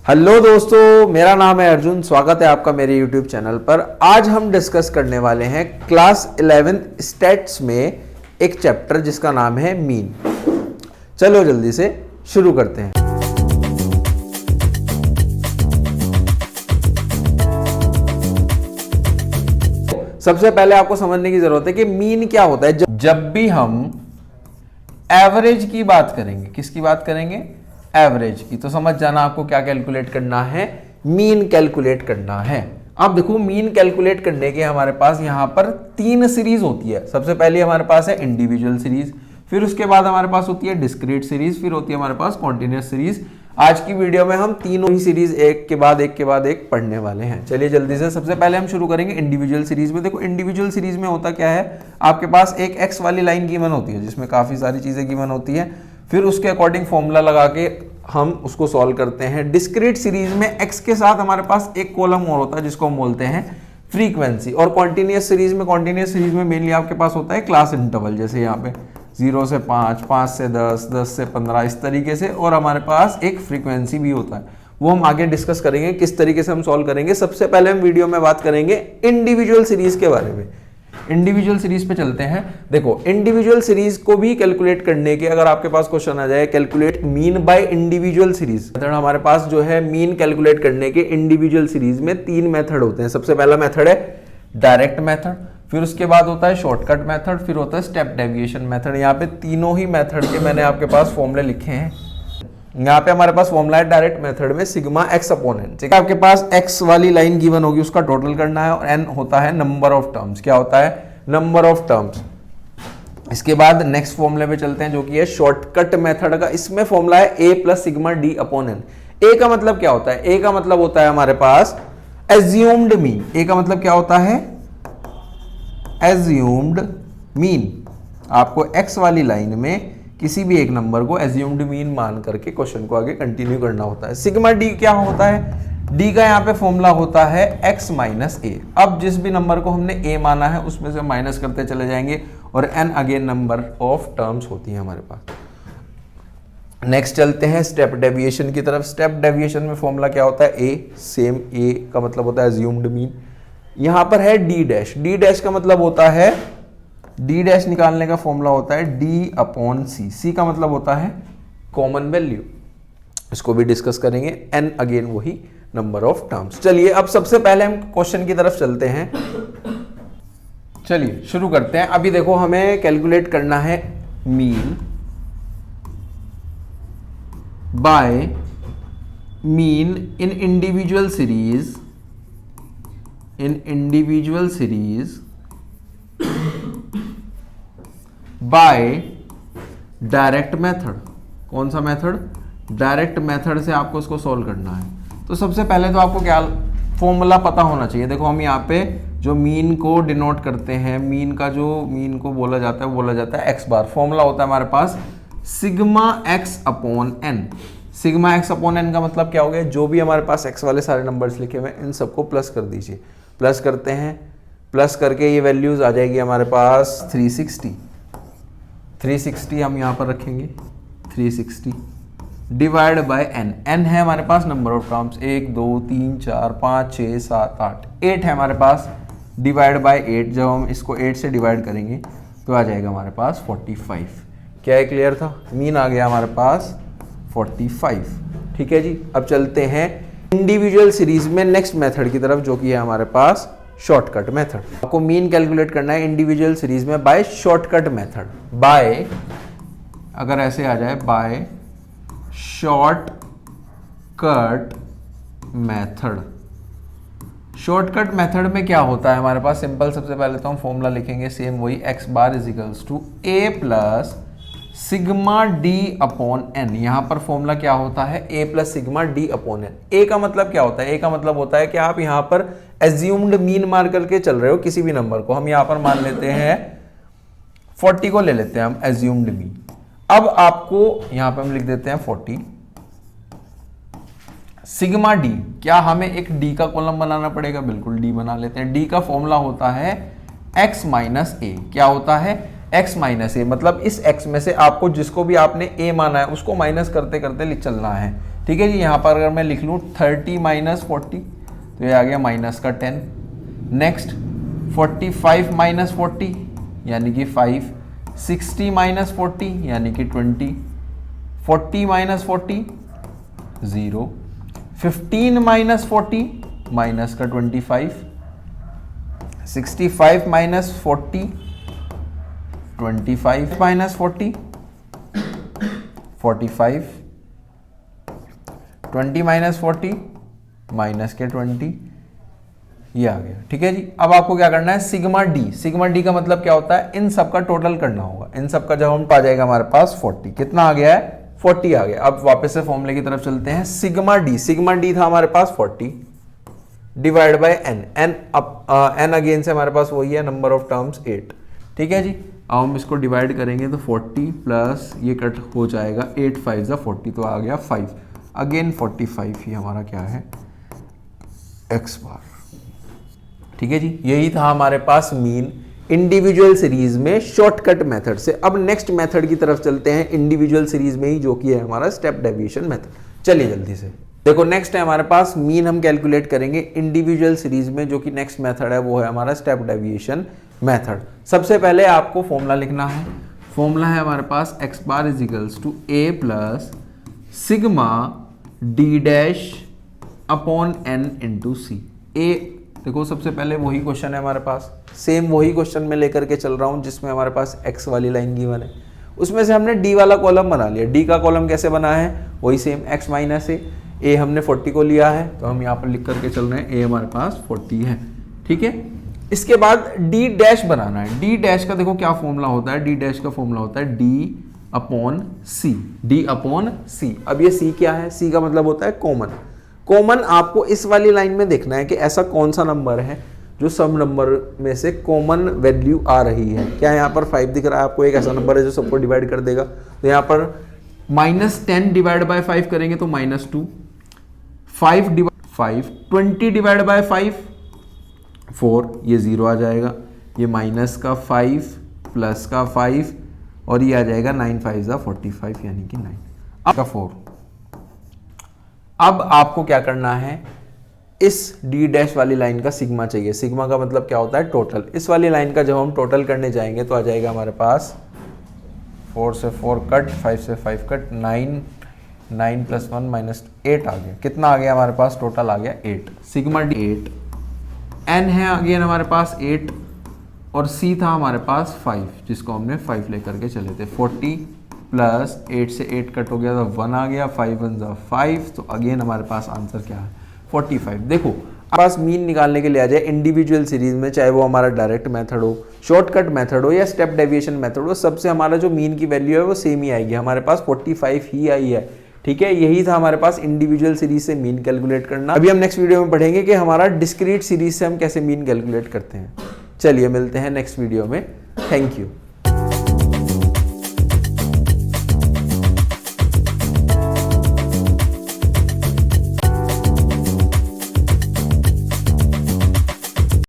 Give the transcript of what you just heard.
Hello दोस्तों, मेरा नाम है अर्जुन। स्वागत है आपका मेरे YouTube चैनल पर। आज हम डिस्कस करने वाले हैं क्लास 11th स्टैट्स में एक चैप्टर जिसका नाम है मीन। चलो जल्दी से शुरू करते हैं। सबसे पहले आपको समझने की जरूरत है कि मीन क्या होता है। जब भी हम एवरेज की बात करेंगे, किसकी बात करेंगे? एवरेज की। तो समझ जाना आपको क्या कैलकुलेट करना है, मीन कैलकुलेट करना है। अब देखो, मीन कैलकुलेट करने के हमारे पास यहां पर तीन सीरीज होती है। सबसे पहले हमारे पास है इंडिविजुअल सीरीज, फिर उसके बाद हमारे पास होती है डिस्क्रीट सीरीज, फिर होती है हमारे पास कॉन्टिन्यूअस सीरीज। आज की वीडियो में हम तीनों ही सीरीज एक के बाद एक पढ़ने वाले हैं। चलिए जल्दी से, सबसे पहले हम शुरू करेंगे इंडिविजुअल सीरीज में। देखो, इंडिविजुअल सीरीज में होता क्या है, आपके पास एक एक्स वाली लाइन गिवन होती है जिसमें काफी सारी चीजें गिवन होती है, फिर उसके अकॉर्डिंग फॉर्मूला लगा के हम उसको सॉल्व करते हैं। डिस्क्रीट सीरीज में एक्स के साथ हमारे पास एक कॉलम और होता है जिसको हम बोलते हैं फ्रीक्वेंसी। और कॉन्टिन्यूअस सीरीज में मेनली आपके पास होता है क्लास इंटरवल, जैसे यहाँ पे 0 से 5, 5 से 10, 10 से 15, इस तरीके से। और हमारे पास एक फ्रीक्वेंसी भी होता है, वो हम आगे डिस्कस करेंगे किस तरीके से हम सॉल्व करेंगे। सबसे पहले हम वीडियो में बात करेंगे इंडिविजुअल सीरीज के बारे में। इंडिविजुअल सीरीज पे चलते हैं। देखो, इंडिविजुअल सीरीज को भी कैलकुलेट करने के, अगर आपके पास क्वेश्चन आ जाए calculate mean by individual series, method हमारे पास जो है मीन कैलकुलेट करने के इंडिविजुअल सीरीज में तीन मेथड होते हैं। सबसे पहला मेथड है डायरेक्ट मेथड, फिर उसके बाद होता है शॉर्टकट मेथड, फिर होता है स्टेप डेविएशन मेथड। यहाँ पे तीनों ही मेथड के मैंने आपके पास फॉर्मूले लिखे हैं। यहाँ पे हमारे पास फॉर्मूला है डायरेक्ट मेथड में सिग्मा एक्स अपॉन एन। ठीक है, आपके पास एक्स वाली लाइन गिवन होगी, उसका टोटल करना है, और एन होता है नंबर ऑफ टर्म्स। क्या होता है? Number of terms. इसके बाद नेक्स्ट फॉर्मूले पे चलते हैं जो कि है शॉर्टकट मेथड का। इसमें फॉर्मूला है A plus sigma D upon N. A का मतलब क्या होता है? ए का मतलब होता है हमारे पास एज्यूम्ड मीन। ए का मतलब क्या होता है? Assumed mean. आपको एक्स वाली लाइन में किसी भी एक नंबर को एज्यूम्ड मीन मान करके क्वेश्चन को आगे कंटिन्यू करना होता है। सिग्मा डी क्या होता है? डी का यहाँ पे फॉर्मूला होता है x माइनस ए। अब जिस भी नंबर को हमने a माना है उसमें से माइनस करते चले जाएंगे, और n again number of terms होती है हमारे पास। नेक्स्ट चलते हैं स्टेप डेविएशन की तरफ। स्टेप डेविएशन में फॉर्मूला क्या होता है? a, सेम a का मतलब होता है एज्यूम्ड मीन। यहाँ पर है डी डैश। डी डैश का मतलब होता है, डी डैश निकालने का फॉर्मूला होता है d अपॉन सी। सी का मतलब होता है कॉमन वैल्यू। इसको भी डिस्कस करेंगे। n अगेन वही नंबर ऑफ टर्म्स। चलिए अब सबसे पहले हम क्वेश्चन की तरफ चलते हैं। चलिए शुरू करते हैं। अभी देखो, हमें कैलकुलेट करना है mean by mean in individual series, by direct method. कौन सा मेथड? डायरेक्ट मेथड से आपको इसको सॉल्व करना है। तो सबसे पहले तो आपको क्या फॉर्मूला पता होना चाहिए। देखो, हम यहाँ पे जो मीन को डिनोट करते हैं, मीन को बोला जाता है, वो बोला जाता है एक्स बार। फॉर्मूला होता है हमारे पास sigma X upon N. Sigma X upon N का मतलब क्या हो गया? जो भी हमारे पास एक्स वाले सारे नंबर्स लिखे हुए हैं इन सबको प्लस कर दीजिए। प्लस करते हैं, प्लस करके ये वैल्यूज आ जाएगी हमारे पास 360 हम यहाँ पर रखेंगे। 360 डिवाइड बाय एन। एन है हमारे पास नंबर ऑफ टर्म्स, 1 2 3 4 5 6 7 8 8 है हमारे पास। डिवाइड बाय 8, जब हम इसको 8 से डिवाइड करेंगे तो आ जाएगा हमारे पास 45। क्या है? क्लियर था? मीन आ गया हमारे पास 45। ठीक है जी। अब चलते हैं इंडिविजुअल सीरीज में नेक्स्ट मेथड की तरफ, जो कि है हमारे पास शॉर्टकट मेथड। आपको मीन कैलकुलेट करना है इंडिविजुअल सीरीज में बाय शॉर्टकट मेथड। बाय, अगर ऐसे आ जाए, by shortcut method. Shortcut method में क्या होता है हमारे पास? सिंपल, सबसे पहले तो हम फॉर्मूला लिखेंगे सेम वही, X bar is equals to A plus sigma D upon N. यहां पर फॉर्मूला क्या होता है? A plus sigma D upon N. A का मतलब क्या होता है? ए का मतलब होता है कि आप यहां पर एज्यूम्ड मीन मार करके चल रहे हो किसी भी नंबर को। हम यहां पर मान लेते हैं 40 को ले लेते हैं हम एज्यूम्ड मीन। अब आपको यहां पे हम लिख देते हैं 40 सिग्मा डी। क्या हमें एक डी का कॉलम बनाना पड़ेगा? बिल्कुल, डी बना लेते हैं। डी का फॉर्मूला होता है x माइनस ए। क्या होता है? x माइनस ए। मतलब इस x में से आपको जिसको भी आपने a माना है उसको माइनस करते करते चलना है। ठीक है जी। यहाँ पर अगर मैं लिख लूँ 30 माइनस 40 तो ये आ गया माइनस का 10। नेक्स्ट 45 माइनस 40 यानी कि 5, 60 माइनस 40 यानी कि 20, 40 माइनस 40 0, 15 माइनस 40 माइनस का 25, 65 माइनस 40 25 माइनस 40 45, 20 माइनस 40 माइनस के 20, ये आ गया। ठीक है जी। अब आपको क्या करना है, सिग्मा डी। सिग्मा डी का मतलब क्या होता है, इन सब का टोटल करना होगा। इन सब का जब हम आ जाएगा हमारे पास 40, कितना आ गया है 40 आ गया। अब वापस से फॉर्मूले की तरफ चलते हैं। सिग्मा डी, सिग्मा डी था हमारे पास 40 divide by n, n again से हमारे पास वही है नंबर ऑफ टर्म्स 8। ठीक है जी। अब हम इसको डिवाइड करेंगे तो 40 प्लस ये कट हो जाएगा 8 5 40 तो आ गया 5 अगेन 45 ही हमारा क्या है एक्स बार। ठीक है जी। यही था हमारे पास मीन इंडिविजुअल सीरीज में शॉर्टकट मेथड से। अब नेक्स्ट मेथड की तरफ चलते हैं इंडिविजुअल सीरीज में ही, जो कि है हमारा स्टेप डेविएशन मेथड। चलिए जल्दी से देखो, नेक्स्ट है हमारे पास मीन हम कैलकुलेट करेंगे इंडिविजुअल सीरीज में, जो कि नेक्स्ट मेथड है वो है हमारा स्टेप डेविएशन मेथड। सबसे पहले आपको फॉर्मूला लिखना है। फॉर्मूला है हमारे पास X bar is equals to A plus sigma D dash upon N into C. A देखो सबसे पहले वही क्वेश्चन है हमारे पास, सेम वही क्वेश्चन में लेकर के चल रहा हूं जिसमें हमारे पास एक्स वाली लाइन गिवन है। उसमें से हमने डी वाला कॉलम बना लिया। डी का कॉलम कैसे बना है, वही सेम एक्स माइनस ए हमने 40 को लिया है तो हम यहाँ पर लिख करके चल रहे हैं ए हमारे पास 40 है। ठीक है। इसके बाद डी डैश बनाना है। डी डैश का देखो क्या फॉर्मूला होता है, डी डैश का फॉर्मूला होता है डी अपॉन सी, डी अपॉन सी। अब ये सी क्या है, सी का मतलब होता है कॉमन। कॉमन आपको इस वाली लाइन में देखना है कि ऐसा कौन सा नंबर है जो सब नंबर में से कॉमन वैल्यू आ रही है। क्या यहाँ पर 5 दिख रहा है आपको, एक ऐसा नंबर है जो सबको डिवाइड कर देगा। तो यहाँ पर -10 डिवाइड बाय 5 करेंगे तो -2, 5 डिवाइड 5, 20 डिवाइड बाय 5 4, ये 0 आ जाएगा। ये माइनस का 5 प्लस का 5 और ये आ जाएगा 9 5 45 यानी कि 9 अब का 4। अब आपको क्या करना है, इस डी डैश वाली लाइन का सिग्मा चाहिए। सिग्मा का मतलब क्या होता है, टोटल। इस वाली लाइन का जब हम टोटल करने जाएंगे तो आ जाएगा हमारे पास 4 से 4 कट, 5 से 5 कट, 9 प्लस 1 माइनस 8 आ गया। कितना आ गया हमारे पास, टोटल आ गया 8। सिग्मा डी 8, एन है अगेन हमारे पास 8 और सी था हमारे पास 5 जिसको हमने 5 लेकर के चले थे। 40 प्लस 8 से 8 कट हो गया तो 1 आ गया, 5 1 5 तो अगेन हमारे पास आंसर क्या है 45। देखो पास मीन निकालने के लिए आ जाए इंडिविजुअल सीरीज में, चाहे वो हमारा डायरेक्ट मेथड हो, शॉर्टकट मेथड हो या स्टेप डेविएशन मेथड हो, सबसे हमारा जो मीन की वैल्यू है वो सेम ही आएगी। हमारे पास 45 ही आई है। ठीक है। यही था हमारे पास इंडिविजुअल सीरीज से मीन कैलकुलेट करना। अभी हम नेक्स्ट वीडियो में पढ़ेंगे कि हमारा डिस्क्रीट सीरीज से हम कैसे मीन कैलकुलेट करते हैं। चलिए मिलते हैं नेक्स्ट वीडियो में। Thank you.